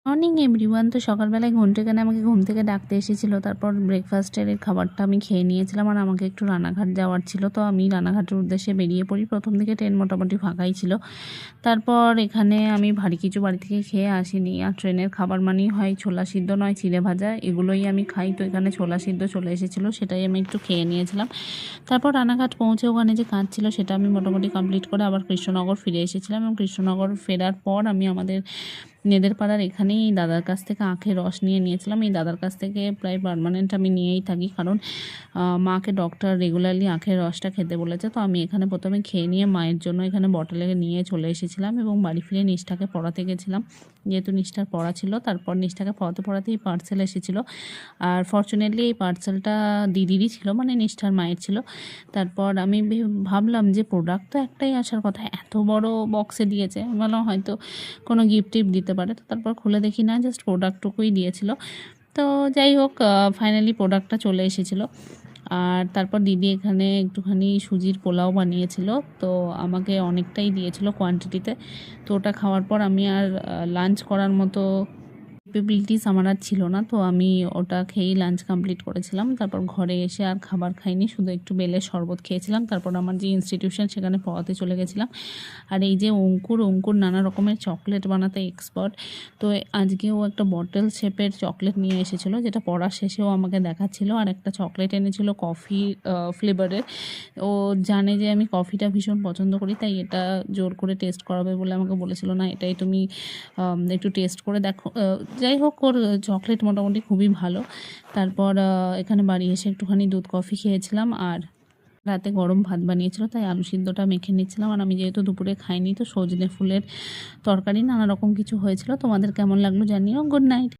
Morning everyone. তো সকালবেলায় ঘন্টুখানে আমাকে ঘুম থেকে ডাকতে এসেছিল। তারপর ব্রেকফাস্টের খাবারটা আমি খেয়ে নিয়েছিলাম, আর আমাকে একটু রানাঘাট যাওয়ার ছিল। তো আমি রানাঘাটের উদ্দেশ্যে বেরিয়ে পড়ি। প্রথম দিকে ট্রেন মোটামুটি ফাঁকাই ছিল। তারপর এখানে আমি ভারী কিছু বাড়ি থেকে খেয়ে আসিনি। আর ট্রেনের খাবার মানেই হয় ছোলা সিদ্ধ নয় চিড়ে ভাজা, এগুলোই আমি খাই। তো এখানে ছোলা সিদ্ধ চলে এসেছিলো, সেটাই আমি একটু খেয়ে নিয়েছিলাম। তারপর রানাঘাট পৌঁছে ওখানে যে কাজ ছিল সেটা আমি মোটামুটি কমপ্লিট করে আবার কৃষ্ণনগর ফিরে এসেছিলাম। এবং কৃষ্ণনগর ফেরার পর আমি আমাদের নেদেরপাড়ার এখানেই দাদার কাছ থেকে আখের রস নিয়েছিলাম। এই দাদার কাছ থেকে প্রায় পার্মানেন্ট আমি নিয়েই থাকি, কারণ মাকে ডক্টর রেগুলারলি আখের রসটা খেতে বলেছে। তো আমি এখানে প্রথমে খেয়ে নিয়ে মায়ের জন্য এখানে বটলে নিয়ে চলে এসেছিলাম, এবং বাড়ি ফিরে নিষ্ঠাকে পড়াতে গেছিলাম, যেহেতু নিষ্ঠার পড়া ছিল। তারপর নিষ্ঠাকে পড়াতেই পার্সেল এসেছিলো। আর ফর্চুনেটলি এই পার্সেলটা দিদিরই ছিল, মানে নিষ্ঠার মায়ের ছিল। তারপর আমি ভাবলাম যে প্রোডাক্ট তো একটাই আসার কথা, এত বড় বক্সে দিয়েছে, ভাবলাম হয়তো কোনো গিফট টিফট দিতে পারে। তো তারপর খুলে দেখি না, জাস্ট প্রোডাক্টটুকুই দিয়েছিল। তো যাই হোক, ফাইনালি প্রোডাক্টটা চলে এসেছিলো। আর তারপর দিদি এখানে একটুখানি সুজির পোলাও বানিয়েছিল, তো আমাকে অনেকটাই দিয়েছিল কোয়ান্টিটিতে। তো ওটা খাওয়ার পর আমি আর লাঞ্চ করার মতো ক্যাপেবিলিটিস আমার আর ছিল না। তো আমি ওটা খেয়েই লাঞ্চ কমপ্লিট করেছিলাম। তারপর ঘরে এসে আর খাবার খাইনি, শুধু একটু বেলের শরবত খেয়েছিলাম। তারপর আমার যে ইনস্টিটিউশন সেখানে পড়াতে চলে গেছিলাম। আর এই যে অঙ্কুর নানা রকমের চকলেট বানাতে এক্সপার্ট। তো আজকেও একটা বটল শেপের চকলেট নিয়ে এসেছিলো, যেটা পড়ার শেষেও আমাকে দেখাচ্ছিল। আর একটা চকলেট এনেছিল কফি ফ্লেভারের। ও জানে যে আমি কফিটা ভীষণ পছন্দ করি, তাই এটা জোর করে টেস্ট করাবে বলে আমাকে বলেছিল, না এটাই তুমি একটু টেস্ট করে দেখো। যাই হোক, ওর চকলেট মোটামুটি খুবই ভালো। তারপর এখানে বাড়ি এসে একটুখানি দুধ কফি খেয়েছিলাম, আর রাতে গরম ভাত বানিয়েছিল, তাই আলু সিদ্ধটা মেখে নিচ্ছিলাম। আর আমি যেহেতু দুপুরে খাইনি, তো সজনে ফুলের তরকারি নানা রকম কিছু হয়েছিল। তোমাদের কেমন লাগলো জানিও। Good night.